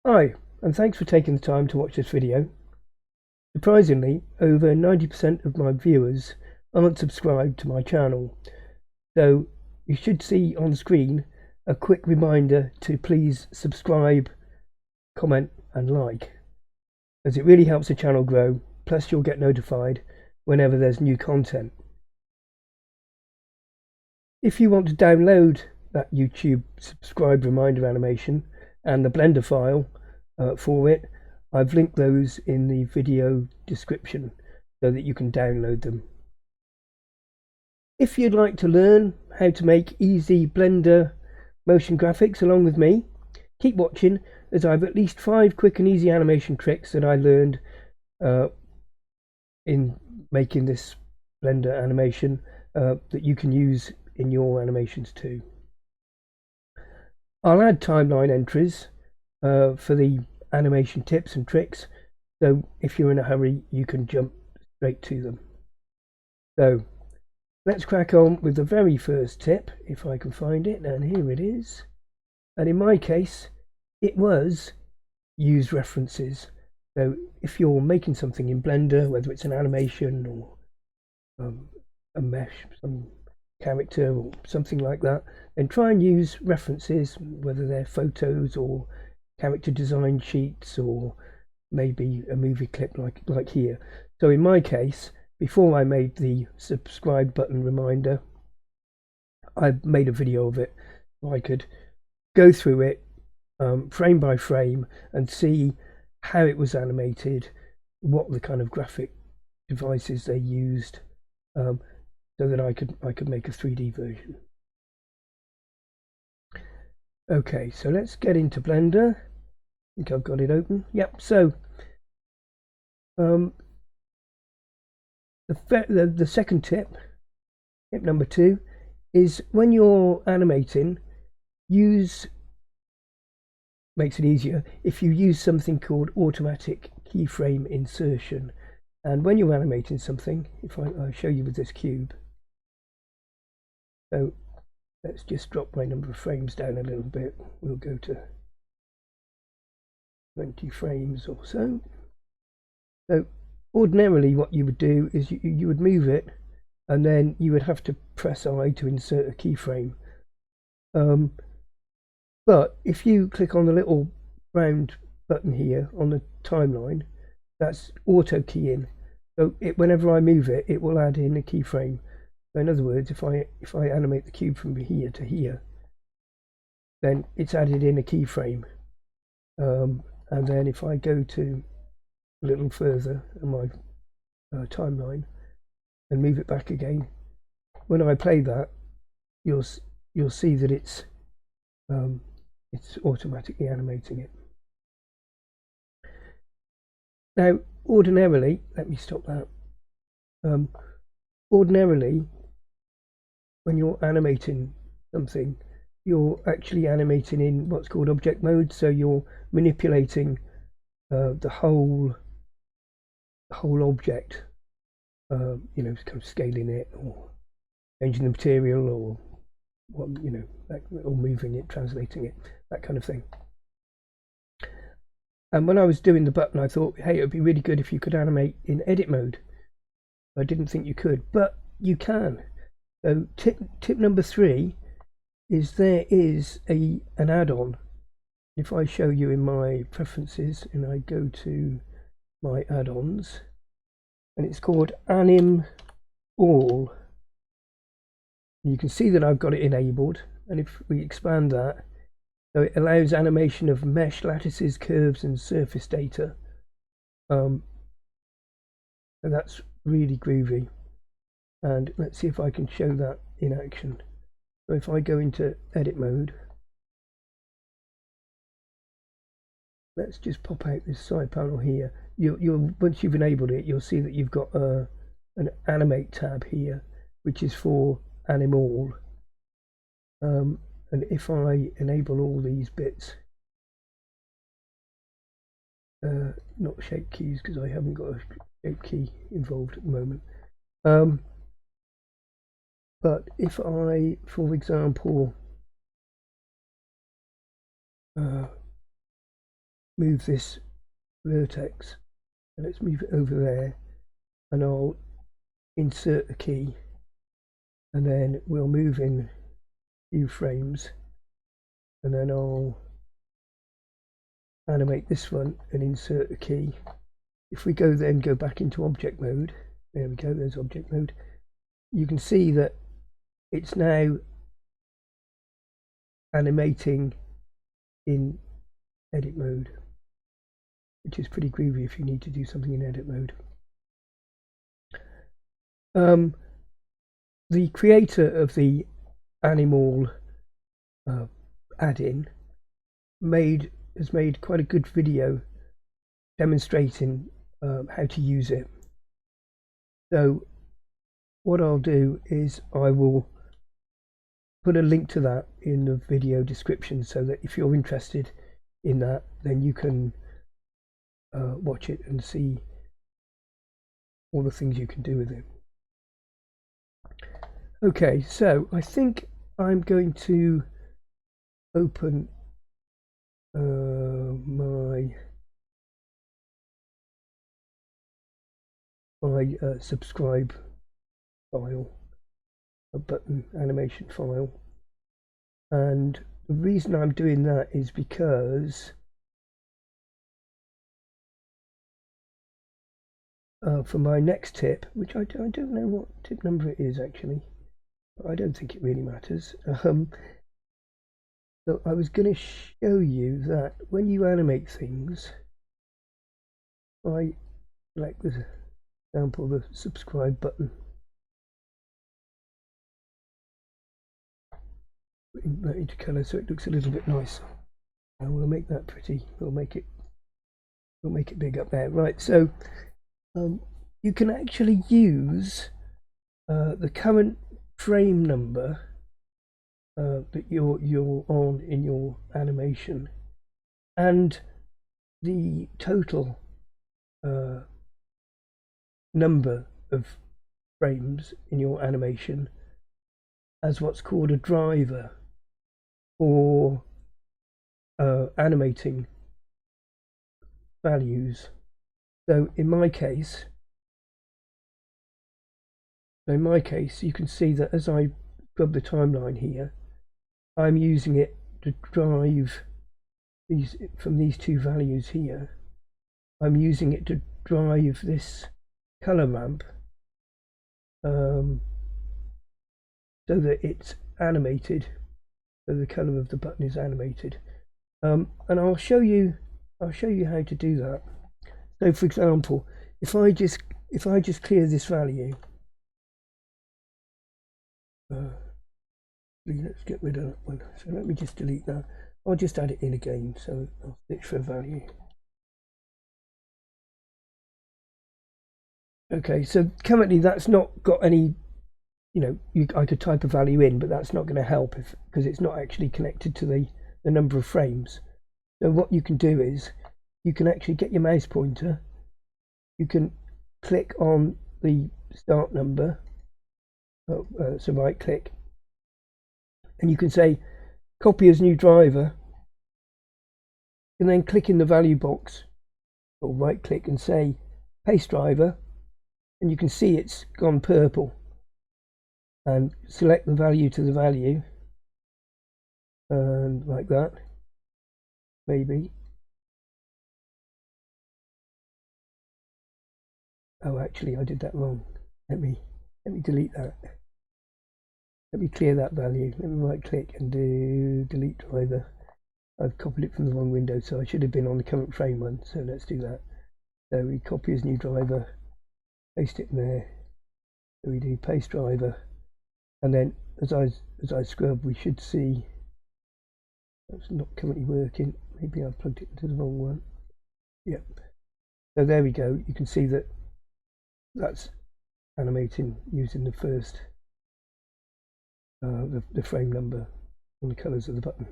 Hi, and thanks for taking the time to watch this video. Surprisingly, over 90% of my viewers aren't subscribed to my channel, so you should see on screen a quick reminder to please subscribe, comment and like, as it really helps the channel grow, plus you'll get notified whenever there's new content. If you want to download that YouTube subscribe reminder animation and the Blender file for it, I've linked those in the video description so that you can download them. If you'd like to learn how to make easy Blender motion graphics along with me, keep watching, as I have at least 5 quick and easy animation tricks that I learned in making this Blender animation that you can use in your animations too. I'll add timeline entries for the animation tips and tricks, so if you're in a hurry you can jump straight to them. So let's crack on with the very first tip, if I can find it, and here it is. And in my case it was use references. So if you're making something in Blender, whether it's an animation or a mesh, some character or something like that, then try and use references, whether they're photos or character design sheets or maybe a movie clip like here. So in my case, before I made the subscribe button reminder, I made a video of it so I could go through it frame by frame and see how it was animated, what the kind of graphic devices they used, so that I could make a 3D version. Okay, so let's get into Blender. I think I've got it open. Yep. So the second tip number 2, is when you're animating, makes it easier if you use something called automatic keyframe insertion. And when you're animating something, if I show you with this cube, so let's just drop my number of frames down a little bit. We'll go to 20 frames or so. So ordinarily what you would do is you would move it, and then you would have to press I to insert a keyframe. But if you click on the little round button here on the timeline, that's auto key in. So whenever I move it, it will add in a keyframe. So in other words, if I animate the cube from here to here, then it's added in a keyframe. And then if I go to a little further on my timeline and move it back again, when I play that, you'll see that it's automatically animating it. Now, ordinarily, let me stop that. Ordinarily, when you're animating something, you're actually animating in what's called object mode. So you're manipulating the whole object, kind of scaling it or changing the material or or moving it, translating it, that kind of thing. And when I was doing the button, I thought, hey, it would be really good if you could animate in edit mode. I didn't think you could, but you can. So tip number 3 is there is an add-on. If I show you in my preferences and I go to my add-ons, and it's called Animall. You can see that I've got it enabled, and if we expand that, so it allows animation of mesh, lattices, curves and surface data. And that's really groovy. And let's see if I can show that in action. So if I go into edit mode, let's just pop out this side panel here. Once you've enabled it, you'll see that you've got an animate tab here, which is for Animall. And if I enable all these bits, not shape keys because I haven't got a shape key involved at the moment, but if I, for example, move this vertex, and let's move it over there, and I'll insert a key, and then we'll move in a few frames, and then I'll animate this one and insert a key. If we go back into object mode, there we go, there's object mode, you can see that it's now animating in edit mode, which is pretty groovy if you need to do something in edit mode. The creator of the Animall add-in has made quite a good video demonstrating how to use it. So what I'll do is I will put a link to that in the video description, so that if you're interested in that, then you can watch it and see all the things you can do with it. Okay, so I think I'm going to open my subscribe file, a button animation file, and the reason I'm doing that is because for my next tip, which I don't know what tip number it is actually, I don't think it really matters. So I was going to show you that when you animate things, I select the example, the subscribe button, put that into colour so it looks a little bit nicer, and we'll make that pretty. We'll make it big up there. Right, so you can actually use the current frame number that you're on in your animation, and the total number of frames in your animation as what's called a driver for animating values. So in my case, you can see that as I scrub the timeline here, I'm using it to drive these from these two values here. I'm using it to drive this color ramp so that it's animated, so the color of the button is animated, and I'll show you how to do that. So for example, if I just clear this value, let's get rid of that one. So let me just delete that. I'll just add it in again. So I'll search for a value. Okay, so currently that's not got any, I could type a value in, but that's not going to help because it's not actually connected to the number of frames. So what you can do is you can actually get your mouse pointer, you can click on the start number, so right click, and you can say copy as new driver, and then click in the value box or right click and say paste driver, and you can see it's gone purple, and select the value to the value, and like that, maybe. Oh, actually I did that wrong. Let me delete that. Let me clear that value. Let me right click and do delete driver. I've copied it from the wrong window, so I should have been on the current frame one. So let's do that. So we copy as new driver, paste it in there. So we do paste driver, and then as I scrub, we should see that's not currently working. Maybe I plugged it into the wrong one. Yep. So there we go. You can see that that's animating using the first the frame number on the colors of the button.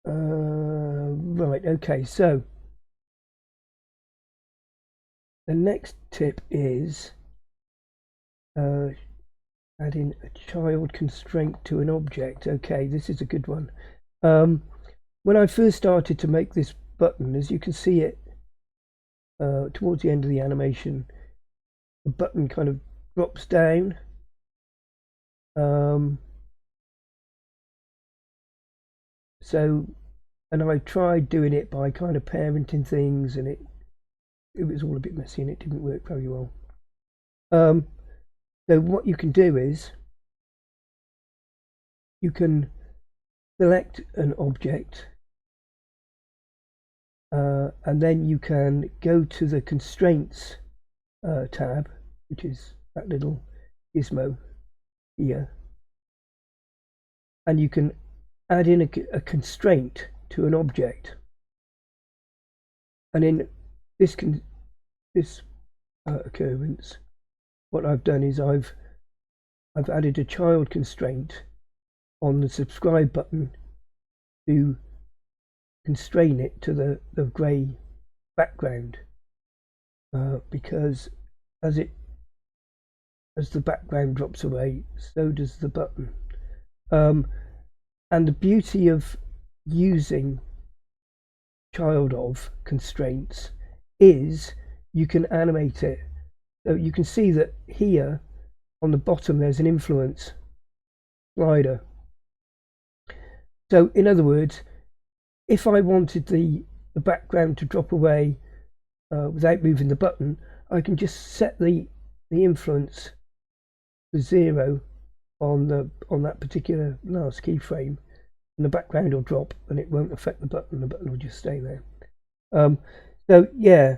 Right, okay, so the next tip is adding a child constraint to an object. Okay, this is a good one. when I first started to make this button, as you can see it towards the end of the animation, the button kind of drops down. So, and I tried doing it by kind of parenting things, and it was all a bit messy and it didn't work very well. So what you can do is you can select an object, and then you can go to the constraints tab, which is that little gizmo here, and you can add in a constraint to an object. And in this occurrence, what I've done is I've added a child constraint on the subscribe button to constrain it to the grey background, because as the background drops away, so does the button. And the beauty of using child of constraints is you can animate it. So you can see that here on the bottom there's an influence slider. So in other words, if I wanted the background to drop away without moving the button, I can just set the influence to 0 on that particular last keyframe, and the background will drop and it won't affect the button will just stay there. So yeah,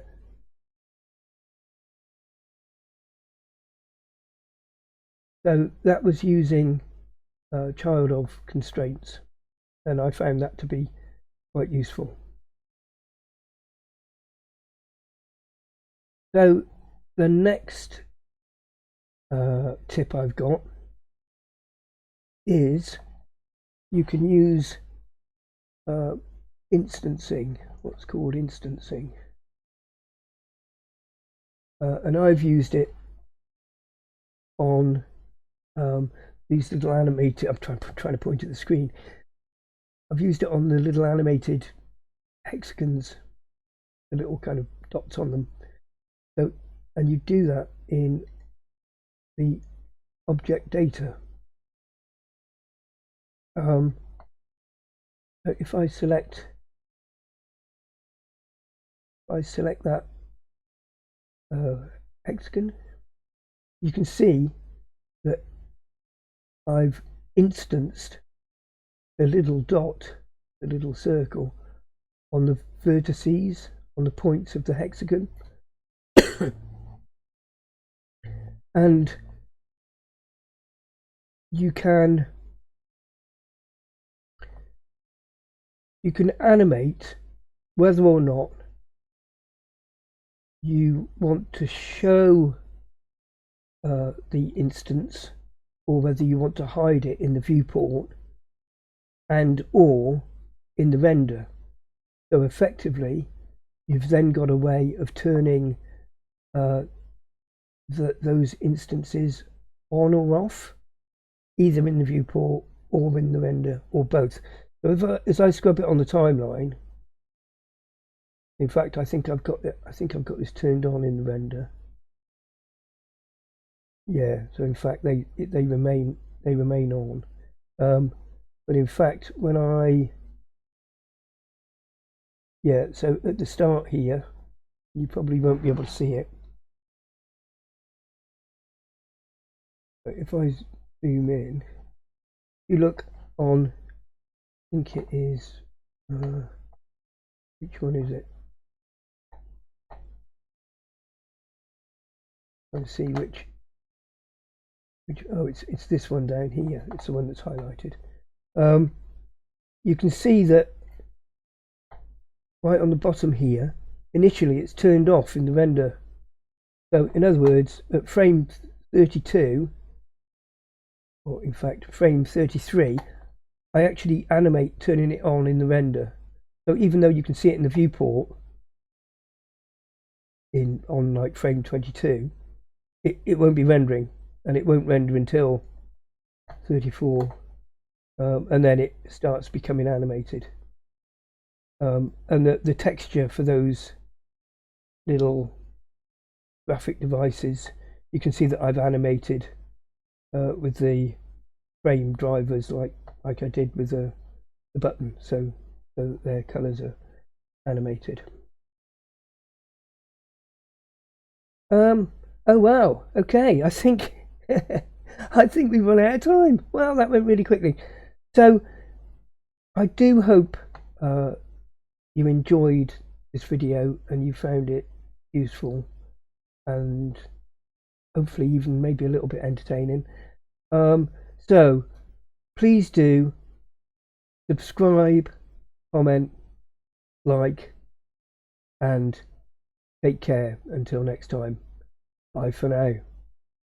so that was using child of constraints, and I found that to be quite useful. So the next tip I've got is you can use instancing, what's called instancing, and I've used it on these little animated, I'm trying to point at the screen, I've used it on the little animated hexagons, the little kind of dots on them. So, and you do that in the object data. If I select that hexagon, you can see that I've instanced the little dot, the little circle on the vertices, on the points of the hexagon. And you can animate whether or not you want to show the instance, or whether you want to hide it in the viewport and or in the render. So effectively you've then got a way of turning those instances on or off, either in the viewport or in the render, or both. So as I scrub it on the timeline, in fact I think I've got this turned on in the render. Yeah, so in fact they remain on. But in fact when so at the start here, you probably won't be able to see it, but if I zoom in, you look on, I think it is which one is it? Let's see which oh, it's this one down here. It's the one that's highlighted. You can see that right on the bottom here, initially it's turned off in the render. So in other words, at frame 32, or in fact frame 33, I actually animate turning it on in the render. So even though you can see it in the viewport on like frame 22, it won't be rendering, and it won't render until 34, and then it starts becoming animated. And the texture for those little graphic devices, you can see that I've animated with the frame drivers like I did with the button, so their colours are animated. Oh wow, okay, I think I think we've run out of time. Wow, that went really quickly. So I do hope you enjoyed this video and you found it useful and hopefully even maybe a little bit entertaining. So please do subscribe, comment, like, and take care until next time. Bye for now.